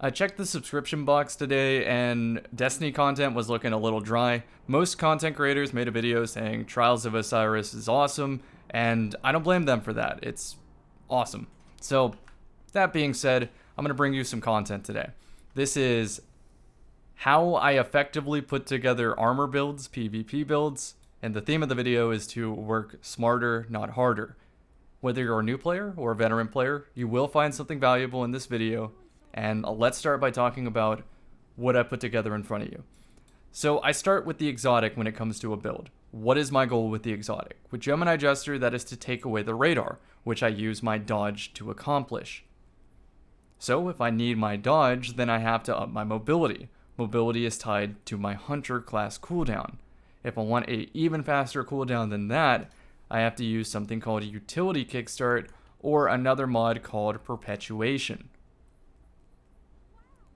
I checked the subscription box today and Destiny content was looking a little dry. Most content creators made a video saying Trials of Osiris is awesome, and I don't blame them for that. It's awesome. So, that being said, I'm going to bring you some content today. This is how I effectively put together armor builds, PvP builds, and the theme of the video is to work smarter, not harder. Whether you're a new player or a veteran player, you will find something valuable in this video. And let's start by talking about what I put together in front of you. So I start with the exotic when it comes to a build. What is my goal with the exotic? With Gemini Jester, that is to take away the radar, which I use my dodge to accomplish. So if I need my dodge, then I have to up my mobility. Mobility is tied to my hunter class cooldown. If I want an even faster cooldown than that, I have to use something called utility kickstart or another mod called perpetuation.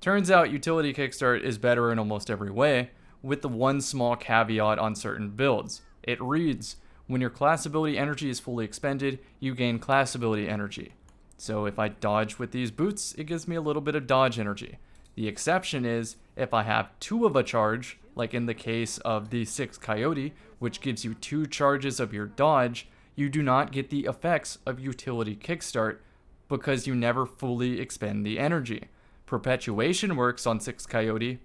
Turns out utility kickstart is better in almost every way, with the one small caveat on certain builds. It reads, when your class ability energy is fully expended, you gain class ability energy. So if I dodge with these boots, it gives me a little bit of dodge energy. The exception is if I have 2 of a charge, like in the case of the 6 Coyote, which gives you 2 charges of your dodge, you do not get the effects of utility kickstart because you never fully expend the energy. Perpetuation works on 6 Coyote,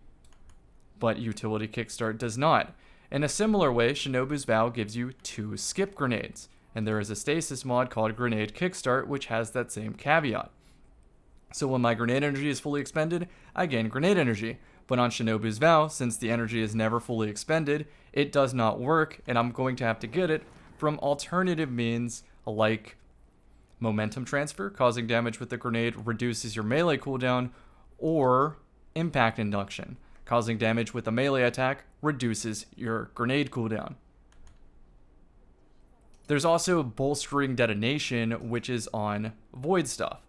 but utility kickstart does not. In a similar way, Shinobu's Vow gives you 2 skip grenades, and there is a stasis mod called Grenade Kickstart which has that same caveat. So when my grenade energy is fully expended, I gain grenade energy, but on Shinobu's Vow, since the energy is never fully expended, it does not work, and I'm going to have to get it from alternative means like momentum transfer, causing damage with the grenade reduces your melee cooldown, or impact induction, causing damage with a melee attack reduces your grenade cooldown. There's also bolstering detonation, which is on void stuff.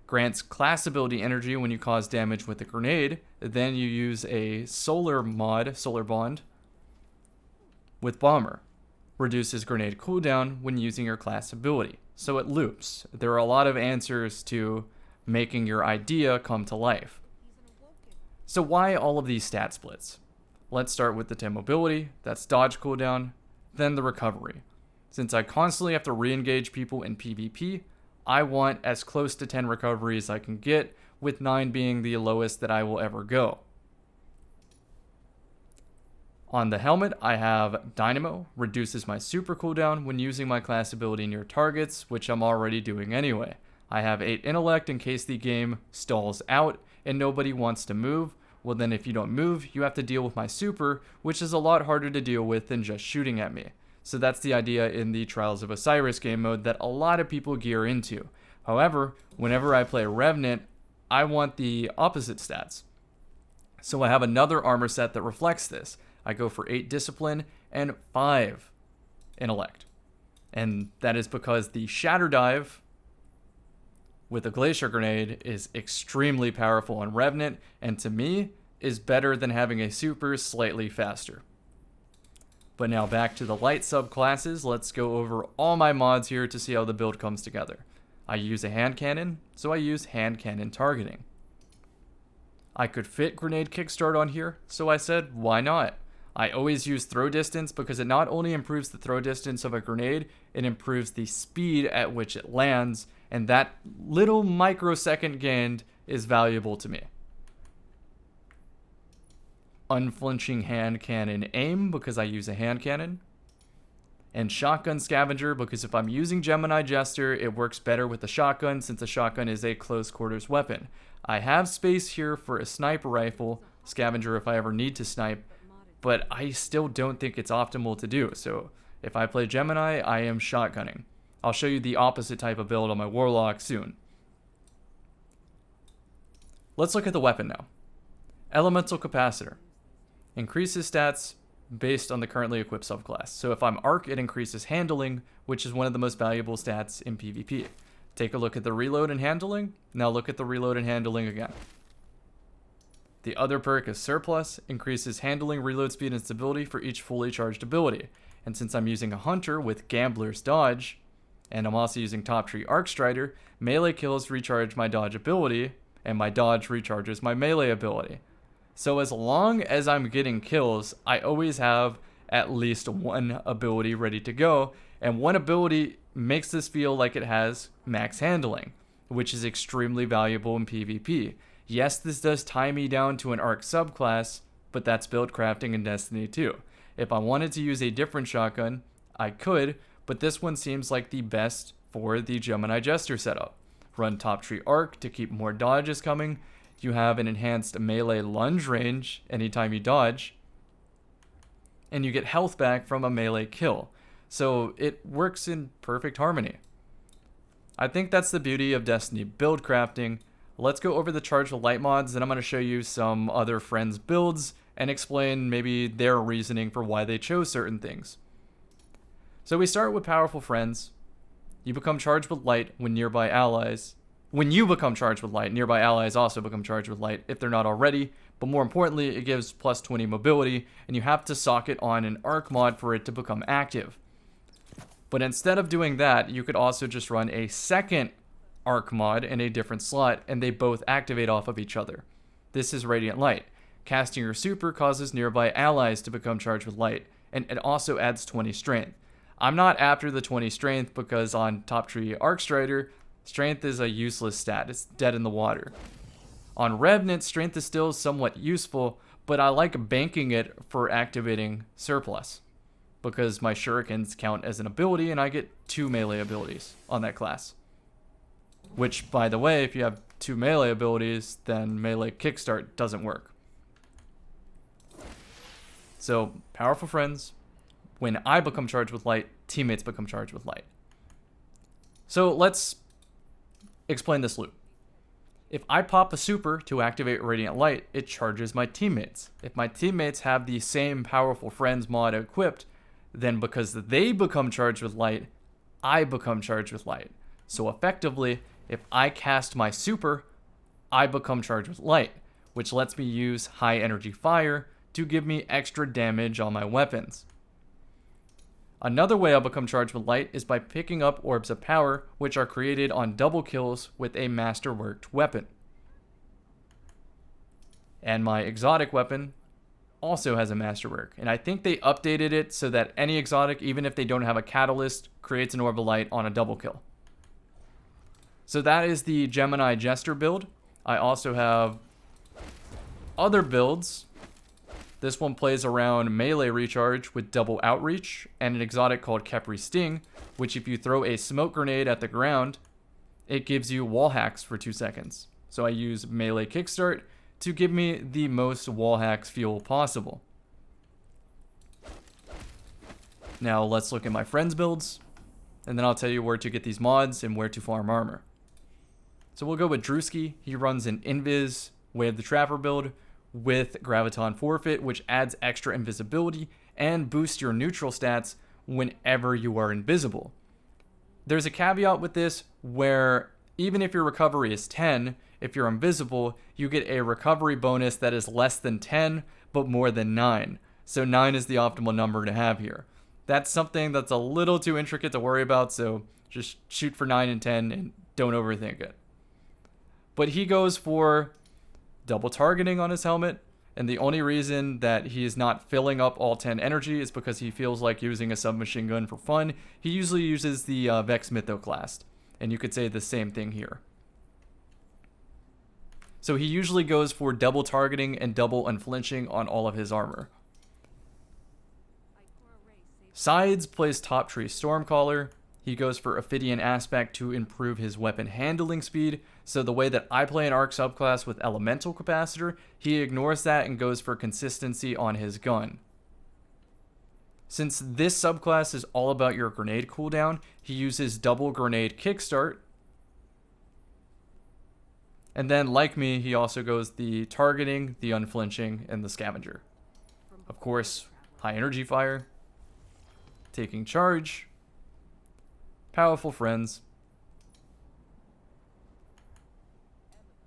Grants class ability energy when you cause damage with a grenade, then you use a solar mod, solar bond, with bomber. Reduces grenade cooldown when using your class ability. So it loops. There are a lot of answers to making your idea come to life. So why all of these stat splits? Let's start with the 10 mobility, that's dodge cooldown, then the recovery. Since I constantly have to re-engage people in PvP, I want as close to 10 recovery as I can get, with 9 being the lowest that I will ever go. On the helmet, I have Dynamo, reduces my super cooldown when using my class ability near targets, which I'm already doing anyway. I have 8 intellect in case the game stalls out and nobody wants to move. Well then if you don't move, you have to deal with my super, which is a lot harder to deal with than just shooting at me. So that's the idea in the Trials of Osiris game mode that a lot of people gear into. However, whenever I play Revenant, I want the opposite stats. So I have another armor set that reflects this. I go for 8 discipline and 5 intellect. And that is because the shatter dive with a glacier grenade is extremely powerful on Revenant, and to me is better than having a super slightly faster. But now back to the light subclasses, let's go over all my mods here to see how the build comes together. I use a handcannon, so I use handcannon targeting. I could fit grenade kickstart on here, so I said, why not? I always use throw distance because it not only improves the throw distance of a grenade, it improves the speed at which it lands, and that little microsecond gained is valuable to me. Unflinching hand cannon aim because I use a hand cannon. And shotgun scavenger because if I'm using Gemini Jester, it works better with the shotgun since a shotgun is a close quarters weapon. I have space here for a sniper rifle, scavenger if I ever need to snipe, but I still don't think it's optimal to do. So if I play Gemini, I am shotgunning. I'll show you the opposite type of build on my Warlock soon. Let's look at the weapon now. Elemental Capacitor. Increases stats based on the currently equipped subclass. So if I'm Arc, it increases handling, which is one of the most valuable stats in PvP. Take a look at the reload and handling. Now look at the reload and handling again. The other perk is Surplus, increases handling, reload speed, and stability for each fully charged ability. And since I'm using a Hunter with Gambler's Dodge, and I'm also using Top Tree Arc Strider, melee kills recharge my dodge ability, and my dodge recharges my melee ability. So as long as I'm getting kills, I always have at least one ability ready to go, and one ability makes this feel like it has max handling, which is extremely valuable in PvP. Yes, this does tie me down to an arc subclass, but that's build crafting in Destiny 2. If I wanted to use a different shotgun, I could, but this one seems like the best for the Gemini Jester setup. Run top tree arc to keep more dodges coming. You have an enhanced melee lunge range anytime you dodge, and you get health back from a melee kill. So it works in perfect harmony. I think that's the beauty of Destiny build crafting. Let's go over the Charged with Light mods, and I'm going to show you some other friends' builds and explain maybe their reasoning for why they chose certain things. So we start with Powerful Friends. You become charged with light when nearby allies. When you become charged with light, nearby allies also become charged with light if they're not already. But more importantly, it gives plus 20 mobility, and you have to socket on an arc mod for it to become active. But instead of doing that, you could also just run a second arc mod in a different slot, and they both activate off of each other. This is Radiant Light. Casting your super causes nearby allies to become charged with light, and it also adds 20 strength. I'm not after the 20 strength because on top tree Arc Strider, strength is a useless stat. It's dead in the water. On Revenant, strength is still somewhat useful, but I like banking it for activating surplus because my shurikens count as an ability and I get 2 melee abilities on that class. Which, by the way, if you have 2 melee abilities, then melee kickstart doesn't work. So, Powerful Friends. When I become charged with light, teammates become charged with light. So let's explain this loop. If I pop a super to activate Radiant Light, it charges my teammates. If my teammates have the same Powerful Friends mod equipped, then because they become charged with light, I become charged with light. So effectively, if I cast my super, I become charged with light, which lets me use high energy fire to give me extra damage on my weapons. Another way I'll become charged with light is by picking up orbs of power, which are created on double kills with a masterworked weapon. And my exotic weapon also has a masterwork, and I think they updated it so that any exotic, even if they don't have a catalyst, creates an orb of light on a double kill. So that is the Gemini Jester build. I also have other builds. This one plays around melee recharge with double outreach and an exotic called Kepri Sting, which if you throw a smoke grenade at the ground, it gives you wall hacks for 2 seconds. So I use melee kickstart to give me the most wall hacks fuel possible. Now let's look at my friends builds, and then I'll tell you where to get these mods and where to farm armor. So we'll go with Drewski. He runs an Invis Way of the Trapper build with Graviton Forfeit, which adds extra invisibility and boosts your neutral stats whenever you are invisible. There's a caveat with this where even if your recovery is 10, if you're invisible, you get a recovery bonus that is less than 10 but more than 9. So 9 is the optimal number to have here. That's something that's a little too intricate to worry about, so just shoot for 9 and 10 and don't overthink it. But he goes for double targeting on his helmet, and the only reason that he is not filling up all 10 energy is because he feels like using a submachine gun for fun. He usually uses the Vex Mythoclast, and you could say the same thing here. So he usually goes for double targeting and double unflinching on all of his armor. Sides plays top tree Stormcaller. He goes for Ophidian Aspect to improve his weapon handling speed. So the way that I play an arc subclass with Elemental Capacitor, he ignores that and goes for consistency on his gun. Since this subclass is all about your grenade cooldown, he uses double grenade kickstart. And then, like me, he also goes the targeting, the unflinching, and the scavenger. Of course, high energy fire, taking charge, powerful friends.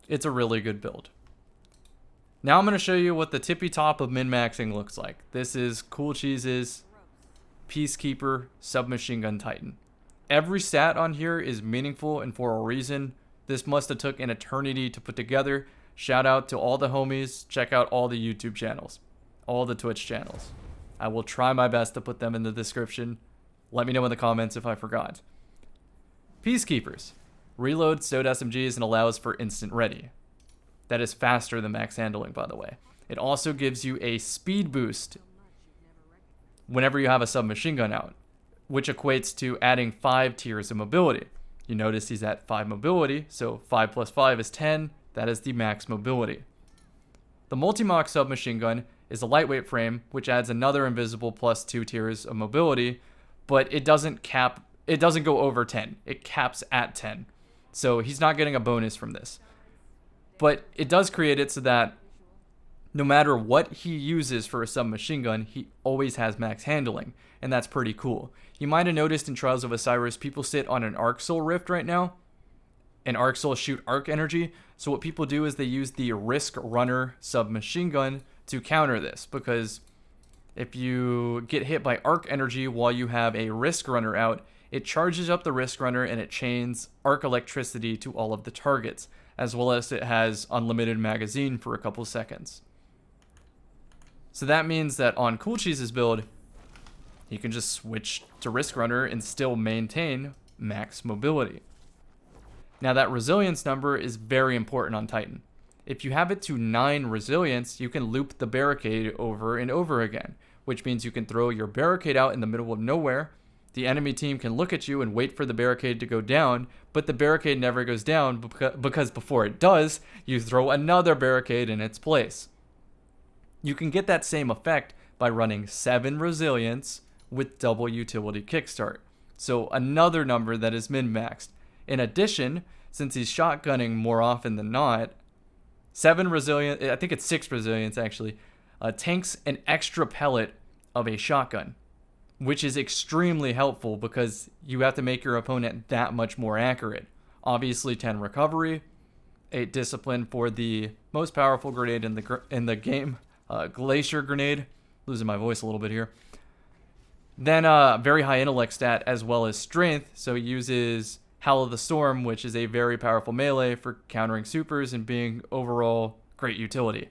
It's a really good build. Now I'm going to show you what the tippy top of min-maxing looks like. This is Cool Cheese's Peacekeeper Submachine Gun Titan. Every stat on here is meaningful and for a reason. This must have took an eternity to put together. Shout out to all the homies. Check out all the YouTube channels, all the Twitch channels. I will try my best to put them in the description. Let me know in the comments if I forgot. Peacekeepers. Reload stowed SMGs and allows for instant ready. That is faster than max handling, by the way. It also gives you a speed boost whenever you have a submachine gun out, which equates to adding 5 tiers of mobility. You notice he's at 5 mobility, so 5 plus 5 is 10. That is the max mobility. The multi-mock submachine gun is a lightweight frame, which adds another invisible plus 2 tiers of mobility, but it doesn't go over 10. It caps at 10. So he's not getting a bonus from this. But it does create it so that no matter what he uses for a submachine gun, he always has max handling, and that's pretty cool. You might have noticed in Trials of Osiris, people sit on an Arc Soul Rift right now, and Arc Souls shoot arc energy, so what people do is they use the Risk Runner submachine gun to counter this, because if you get hit by arc energy while you have a Risk Runner out, it charges up the Risk Runner and it chains arc electricity to all of the targets, as well as it has unlimited magazine for a couple seconds. So that means that on Cool Cheese's build, you can just switch to Risk Runner and still maintain max mobility. Now that resilience number is very important on Titan. If you have it to 9 resilience, you can loop the barricade over and over again, which means you can throw your barricade out in the middle of nowhere. The enemy team can look at you and wait for the barricade to go down, but the barricade never goes down because before it does, you throw another barricade in its place. You can get that same effect by running 7 resilience with double utility kickstart. So another number that is min-maxed. In addition, since he's shotgunning more often than not, 7 resilience, I think it's 6 resilience actually, tanks an extra pellet of a shotgun, which is extremely helpful because you have to make your opponent that much more accurate. Obviously 10 recovery, 8 discipline for the most powerful grenade in the game, Glacier Grenade. Losing my voice a little bit here. Then very high intellect stat as well as strength, so he uses Howl of the Storm, which is a very powerful melee for countering supers and being overall great utility.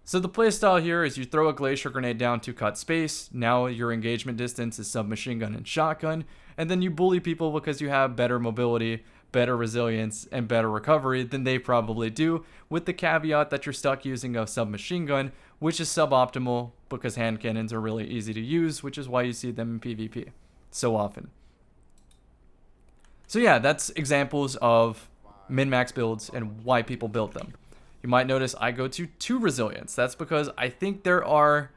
So the playstyle here is you throw a Glacier Grenade down to cut space. Now your engagement distance is submachine gun and shotgun, and then you bully people because you have better mobility, better resilience, and better recovery than they probably do, with the caveat that you're stuck using a submachine gun, which is suboptimal because hand cannons are really easy to use, which is why you see them in PvP so often. So yeah, that's examples of min-max builds and why people build them. You might notice I go to 2 resilience. That's because I think there are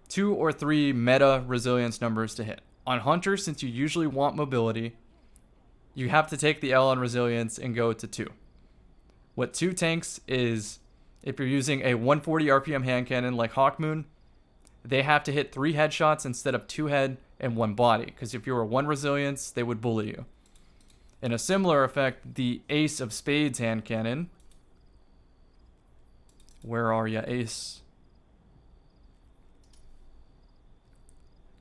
2 or 3 meta resilience numbers to hit. On Hunter, since you usually want mobility, you have to take the L on resilience and go to 2. What 2 tanks is, if you're using a 140 RPM hand cannon like Hawkmoon, they have to hit 3 headshots instead of 2 head and 1 body, because if you were 1 resilience, they would bully you. In a similar effect, the Ace of Spades hand cannon, where are ya, Ace?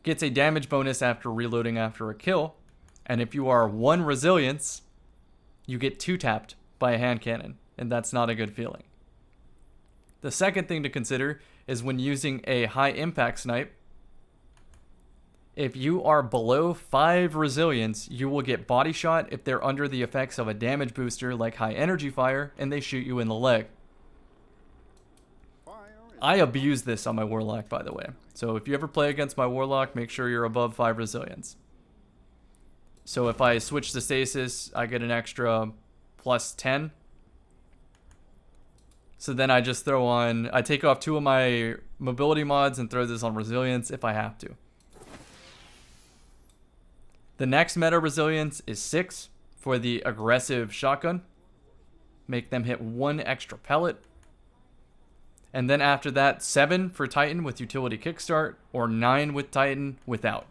Gets a damage bonus after reloading after a kill, and if you are 1 resilience, you get 2 tapped by a hand cannon, and that's not a good feeling. The second thing to consider is when using a high impact snipe, if you are below 5 resilience, you will get body shot if they're under the effects of a damage booster like high energy fire and they shoot you in the leg. I abuse this on my Warlock, by the way. So if you ever play against my Warlock, make sure you're above 5 resilience. So if I switch to stasis, I get an extra plus 10. So then I just throw on, I take off 2 of my mobility mods and throw this on resilience if I have to. The next meta resilience is 6 for the aggressive shotgun. Make them hit 1 extra pellet. And then after that, 7 for Titan with utility kickstart, or 9 with Titan without.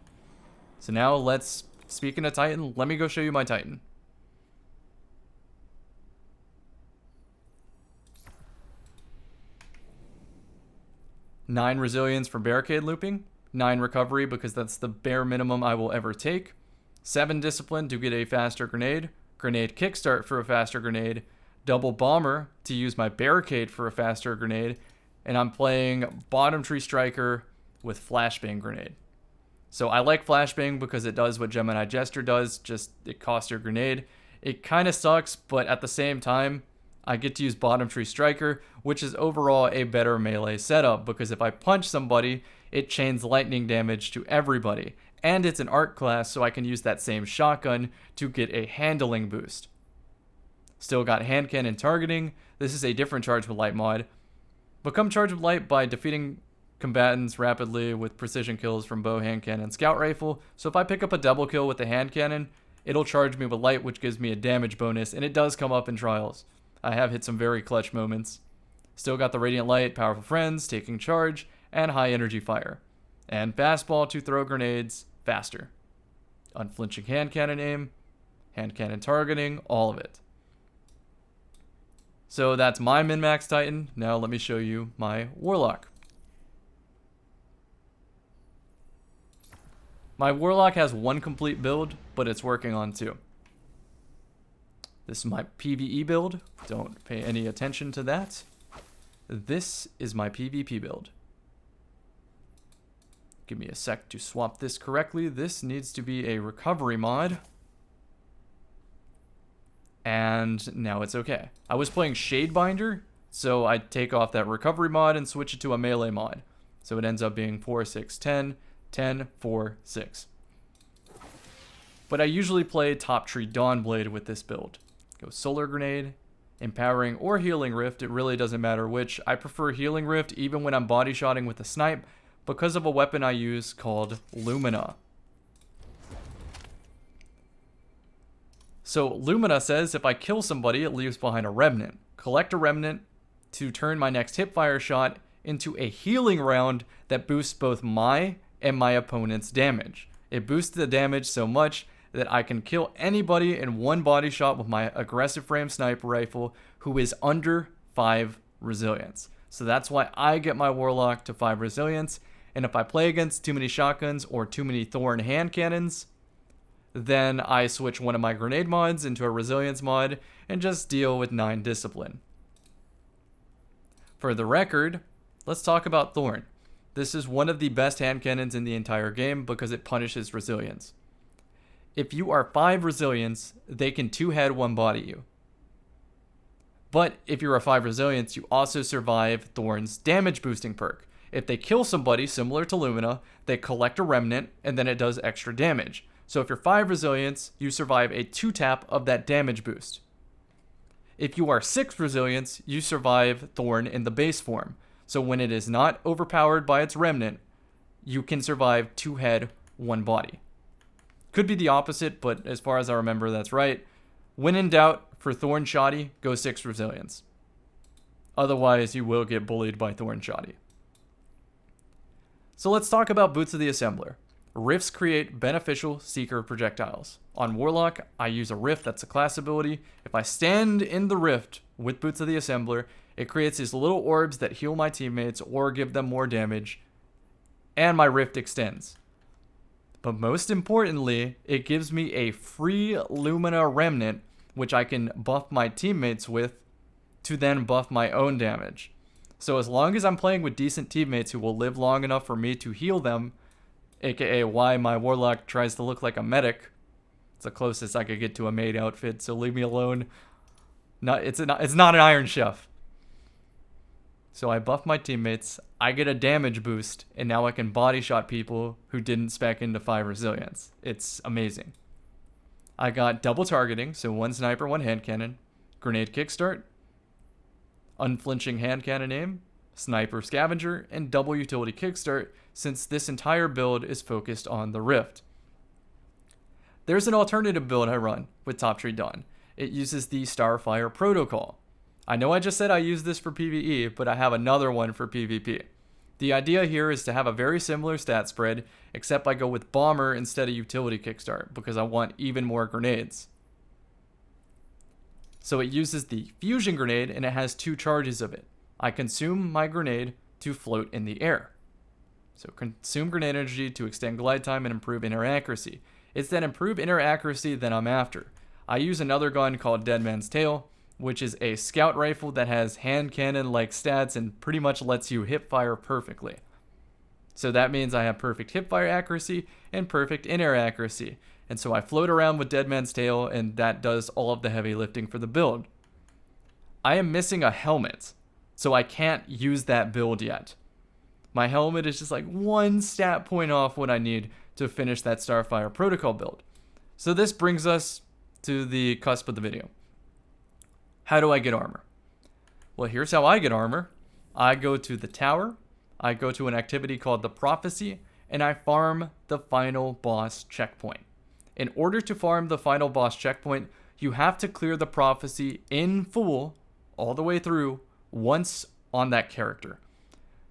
So now speaking of Titan, let me go show you my Titan. Nine resilience for barricade looping, 9 recovery because that's the bare minimum I will ever take, 7 discipline to get a faster grenade, grenade kickstart for a faster grenade, double bomber to use my barricade for a faster grenade, and I'm playing bottom tree striker with flashbang grenade. So I like flashbang because it does what Gemini Jester does, just it costs your grenade. It kind of sucks, but at the same time, I get to use bottom tree striker, which is overall a better melee setup because if I punch somebody, it chains lightning damage to everybody. And it's an art class, so I can use that same shotgun to get a handling boost. Still got handcannon targeting. This is a different charge with light mod. Become charged with light by defeating combatants rapidly with precision kills from bow, handcannon, and scout rifle. So if I pick up a double kill with the handcannon, it'll charge me with light, which gives me a damage bonus, and it does come up in trials. I have hit some very clutch moments. Still got the radiant light, powerful friends, taking charge, and high energy fire. And fastball to throw grenades faster. Unflinching handcannon aim, handcannon targeting, all of it. So that's my min-max Titan. Now let me show you my Warlock. My Warlock has one complete build, but it's working on two. This is my PvE build. Don't pay any attention to that. This is my PvP build. Give me a sec to swap this correctly. This needs to be a recovery mod. And now it's okay. I was playing Shadebinder, so I take off that recovery mod and switch it to a melee mod. So it ends up being 4, 6, 10, 10, 4, 6. But I usually play Top Tree Dawnblade with this build. Go Solar Grenade, Empowering, or Healing Rift. It really doesn't matter which. I prefer Healing Rift even when I'm body shotting with a snipe because of a weapon I use called Lumina. So Lumina says if I kill somebody, it leaves behind a remnant. Collect a remnant to turn my next hipfire shot into a healing round that boosts both my and my opponent's damage. It boosts the damage so much that I can kill anybody in one body shot with my aggressive frame sniper rifle who is under 5 resilience. So that's why I get my Warlock to 5 resilience. And if I play against too many shotguns or too many Thorn hand cannons, then I switch one of my grenade mods into a resilience mod and just deal with 9 discipline. For the record, let's talk about Thorn. This is one of the best hand cannons in the entire game because it punishes resilience. If you are 5 resilience, they can 2-head 1 body you. But if you're a 5 resilience, you also survive Thorn's damage boosting perk. If they kill somebody similar to Lumina, they collect a remnant and then it does extra damage. So if you're 5 resilience, you survive a 2-tap of that damage boost. If you are 6 resilience, you survive Thorn in the base form. So when it is not overpowered by its remnant, you can survive 2-head 1 body. Could be the opposite, but as far as I remember, that's right. When in doubt, for Thorn Shoddy, go 6 resilience. Otherwise, you will get bullied by Thorn Shoddy. So let's talk about Boots of the Assembler. Rifts create beneficial seeker projectiles. On Warlock, I use a rift that's a class ability. If I stand in the rift with Boots of the Assembler, it creates these little orbs that heal my teammates or give them more damage, and my rift extends. But most importantly, it gives me a free Lumina Remnant, which I can buff my teammates with to then buff my own damage. So as long as I'm playing with decent teammates who will live long enough for me to heal them, aka why my Warlock tries to look like a medic. It's the closest I could get to a maid outfit, so leave me alone. It's not an Iron Chef. So I buff my teammates, I get a damage boost, and now I can body shot people who didn't spec into 5 resilience. It's amazing. I got double targeting, so 1 sniper, 1 handcannon, grenade kickstart, unflinching handcannon aim, sniper scavenger, and double utility kickstart, since this entire build is focused on the rift. There's an alternative build I run with Top Tree Dawn. It uses the Starfire protocol. I know I just said I use this for PvE, but I have another one for PvP. The idea here is to have a very similar stat spread, except I go with Bomber instead of Utility Kickstart, because I want even more grenades. So it uses the Fusion Grenade, and it has 2 charges of it. I consume my grenade to float in the air. So consume grenade energy to extend glide time and improve inner accuracy. It's that improved inner accuracy that I'm after. I use another gun called Dead Man's Tail, which is a scout rifle that has hand cannon like stats and pretty much lets you hip fire perfectly. So that means I have perfect hip fire accuracy and perfect in-air accuracy. And so I float around with Dead Man's Tail, and that does all of the heavy lifting for the build. I am missing a helmet, so I can't use that build yet. My helmet is just like one stat point off what I need to finish that Starfire Protocol build. So this brings us to the cusp of the video. How do I get armor? Well, here's how I get armor. I go to the tower, I go to an activity called the Prophecy, and I farm the final boss checkpoint. In order to farm the final boss checkpoint, you have to clear the Prophecy in full, all the way through, once on that character.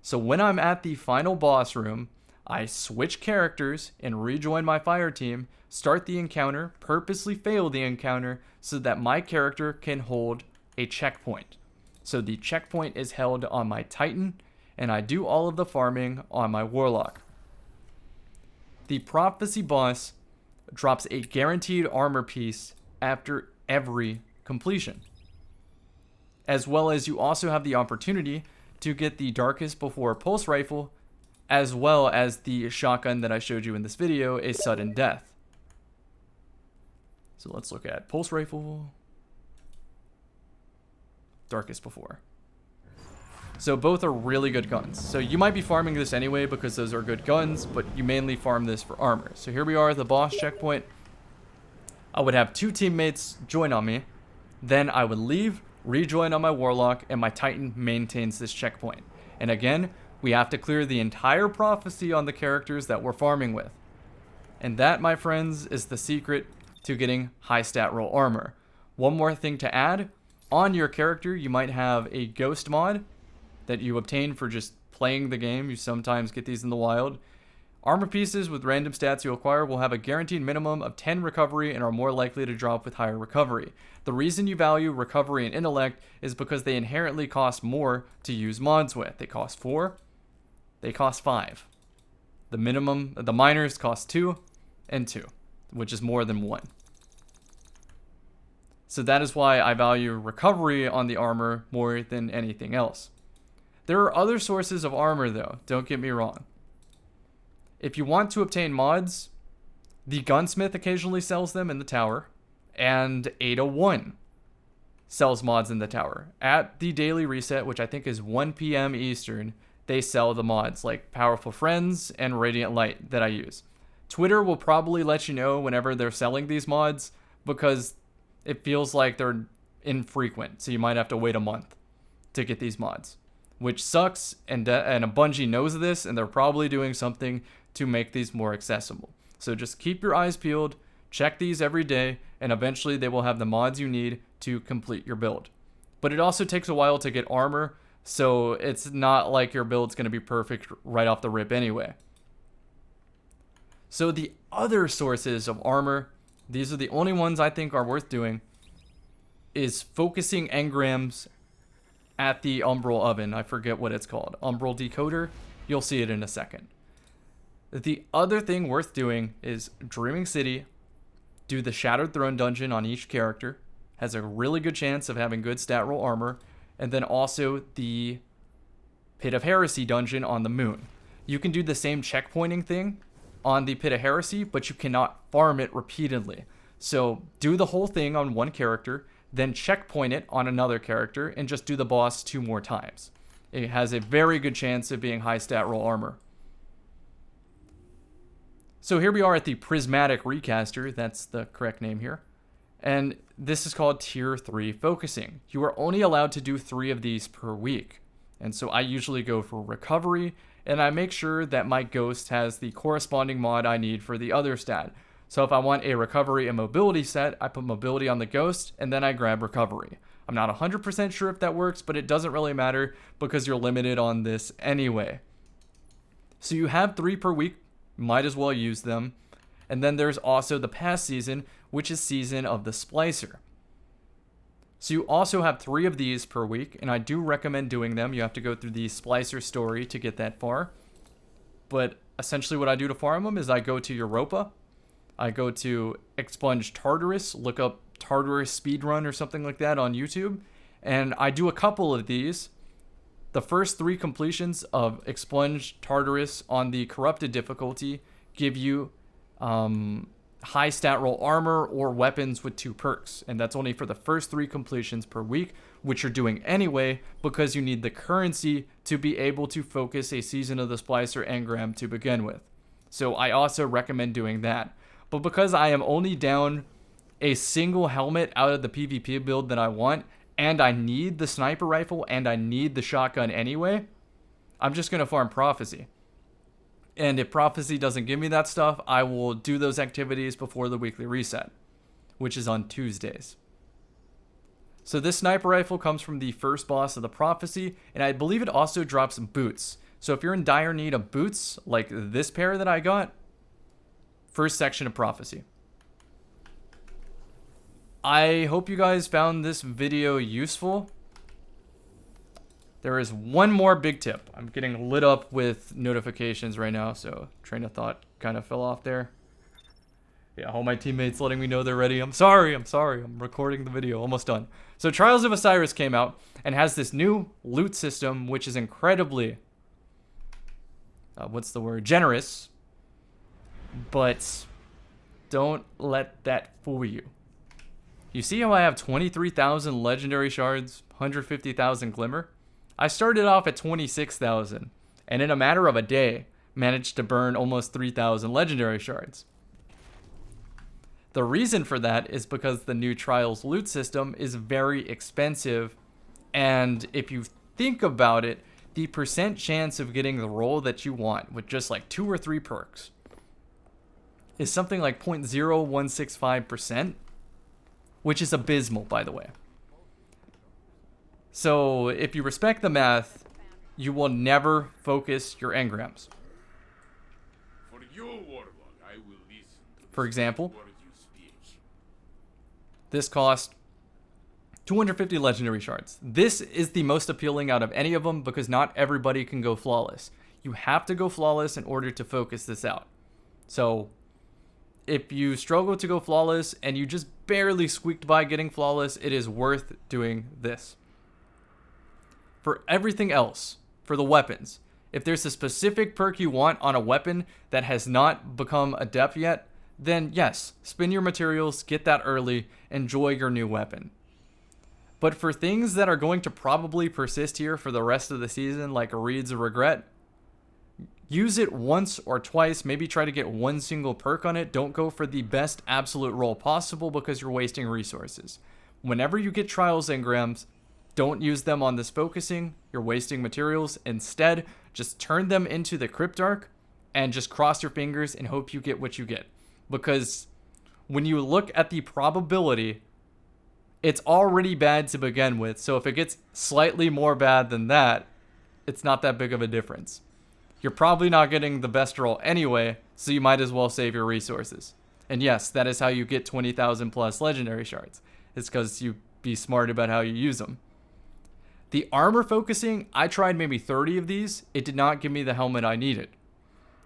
So when I'm at the final boss room, I switch characters and rejoin my fire team, start the encounter, purposely fail the encounter so that my character can hold a checkpoint. So the checkpoint is held on my Titan, and I do all of the farming on my Warlock. The Prophecy boss drops a guaranteed armor piece after every completion. As well as you also have the opportunity to get the Darkest Before pulse rifle, as well as the shotgun that I showed you in this video, a sudden death. So let's look at pulse rifle, Darkest Before. So both are really good guns. So you might be farming this anyway because those are good guns, but you mainly farm this for armor. So here we are at the boss checkpoint. I would have 2 teammates join on me. Then I would leave, rejoin on my Warlock, and my Titan maintains this checkpoint. And again, we have to clear the entire Prophecy on the characters that we're farming with. And that, my friends, is the secret to getting high stat roll armor. One more thing to add, on your character you might have a ghost mod that you obtain for just playing the game. You sometimes get these in the wild. Armor pieces with random stats you acquire will have a guaranteed minimum of 10 recovery and are more likely to drop with higher recovery. The reason you value recovery and intellect is because they inherently cost more to use mods with. They cost 4, they cost 5. The minors cost 2 and 2, which is more than 1. So that is why I value recovery on the armor more than anything else. There are other sources of armor though, don't get me wrong. If you want to obtain mods, the Gunsmith occasionally sells them in the tower, and 801 sells mods in the tower. At the daily reset, which I think is 1 p.m. Eastern, they sell the mods like Powerful Friends and Radiant Light that I use. Twitter will probably let you know whenever they're selling these mods because it feels like they're infrequent, so you might have to wait a month to get these mods, which sucks, and a Bungie knows this, and they're probably doing something to make these more accessible. So just keep your eyes peeled, check these every day, and eventually they will have the mods you need to complete your build. But it also takes a while to get armor, so it's not like your build's going to be perfect right off the rip anyway. So the other sources of armor, these are the only ones I think are worth doing, is focusing engrams at the Umbral Oven. I forget what it's called. Umbral Decoder? You'll see it in a second. The other thing worth doing is Dreaming City. Do the Shattered Throne dungeon on each character. Has a really good chance of having good stat roll armor. And then also the Pit of Heresy dungeon on the moon. You can do the same checkpointing thing on the Pit of Heresy, but you cannot farm it repeatedly. So do the whole thing on one character, then checkpoint it on another character, and just do the boss 2 more times. It has a very good chance of being high stat roll armor. So here we are at the Prismatic Recaster, that's the correct name here. And this is called Tier 3 Focusing. You are only allowed to do 3 of these per week. And so I usually go for Recovery, and I make sure that my Ghost has the corresponding mod I need for the other stat. So if I want a Recovery and Mobility set, I put Mobility on the Ghost, and then I grab Recovery. I'm not 100% sure if that works, but it doesn't really matter because you're limited on this anyway. So you have 3 per week, might as well use them. And then there's also the past season, which is Season of the Splicer. So you also have 3 of these per week, and I do recommend doing them. You have to go through the Splicer story to get that far. But essentially what I do to farm them is I go to Europa, I go to Expunge Tartarus, look up Tartarus speedrun or something like that on YouTube. And I do a couple of these. The first 3 completions of Expunge Tartarus on the corrupted difficulty give you high stat roll armor or weapons with 2 perks. And that's only for the first 3 completions per week, which you're doing anyway because you need the currency to be able to focus a Season of the Splicer engram to begin with. So I also recommend doing that. But because I am only down a single helmet out of the PvP build that I want, and I need the sniper rifle and I need the shotgun anyway, I'm just going to farm Prophecy. And if Prophecy doesn't give me that stuff, I will do those activities before the weekly reset, which is on Tuesdays. So this sniper rifle comes from the first boss of the Prophecy, and I believe it also drops boots. So if you're in dire need of boots, like this pair that I got, first section of Prophecy. I hope you guys found this video useful. There is one more big tip. I'm getting lit up with notifications right now, so train of thought kind of fell off there. Yeah, all my teammates letting me know they're ready. I'm sorry. I'm recording the video, almost done. So Trials of Osiris came out and has this new loot system, which is incredibly, generous. But don't let that fool you. You see how I have 23,000 legendary shards, 150,000 glimmer? I started off at 26,000, and in a matter of a day, managed to burn almost 3,000 legendary shards. The reason for that is because the new Trials loot system is very expensive, and if you think about it, the percent chance of getting the roll that you want with just like 2 or 3 perks is something like 0.0165%. Which is abysmal, by the way. So if you respect the math, you will never focus your engrams. For you, Warlock, I will listen. For example, this cost 250 legendary shards. This is the most appealing out of any of them because not everybody can go flawless. You have to go flawless in order to focus this out. So if you struggle to go flawless and you just barely squeaked by getting flawless, it is worth doing this. For everything else, for the weapons, if there's a specific perk you want on a weapon that has not become adept yet, then yes, spend your materials, get that early, enjoy your new weapon. But for things that are going to probably persist here for the rest of the season, like Reeds of Regret, use it once or twice, maybe try to get 1 single perk on it. Don't go for the best absolute roll possible because you're wasting resources. Whenever you get Trials engrams, don't use them on this focusing. You're wasting materials. Instead, just turn them into the Crypt Arc and just cross your fingers and hope you get what you get. Because when you look at the probability, it's already bad to begin with. So if it gets slightly more bad than that, it's not that big of a difference. You're probably not getting the best roll anyway, so you might as well save your resources. And yes, that is how you get 20,000 plus legendary shards. It's because you be smart about how you use them. The armor focusing, I tried maybe 30 of these. It did not give me the helmet I needed.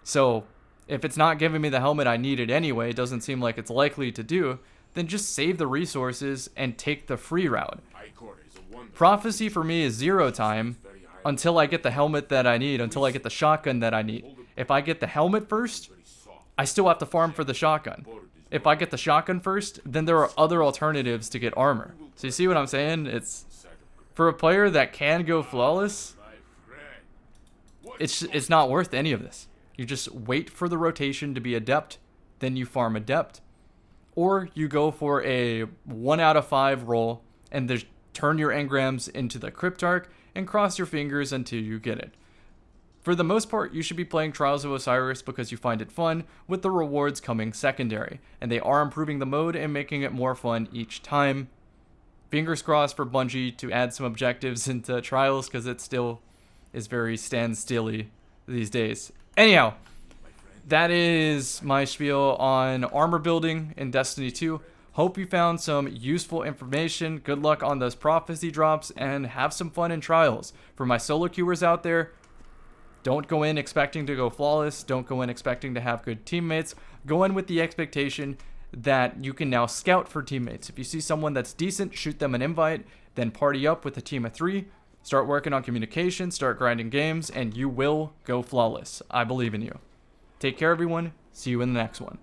So if it's not giving me the helmet I needed anyway, it doesn't seem like it's likely to do, then just save the resources and take the free route. Prophecy for me is 0 time until I get the helmet that I need, until I get the shotgun that I need. If I get the helmet first, I still have to farm for the shotgun. If I get the shotgun first, then there are other alternatives to get armor. So you see what I'm saying? It's for a player that can go flawless, it's not worth any of this. You just wait for the rotation to be adept, then you farm adept. Or you go for a 1 out of 5 roll and just turn your engrams into the Crypt Arc and cross your fingers until you get it. For the most part, you should be playing Trials of Osiris because you find it fun, with the rewards coming secondary, and they are improving the mode and making it more fun each time. Fingers crossed for Bungie to add some objectives into Trials because it still is very stand-stilly these days. Anyhow, that is my spiel on armor building in Destiny 2. Hope you found some useful information. Good luck on those prophecy drops and have some fun in Trials. For my solo queuers out there, don't go in expecting to go flawless. Don't go in expecting to have good teammates. Go in with the expectation that you can now scout for teammates. If you see someone that's decent, shoot them an invite, then party up with a team of 3, start working on communication, start grinding games, and you will go flawless. I believe in you. Take care, everyone. See you in the next one.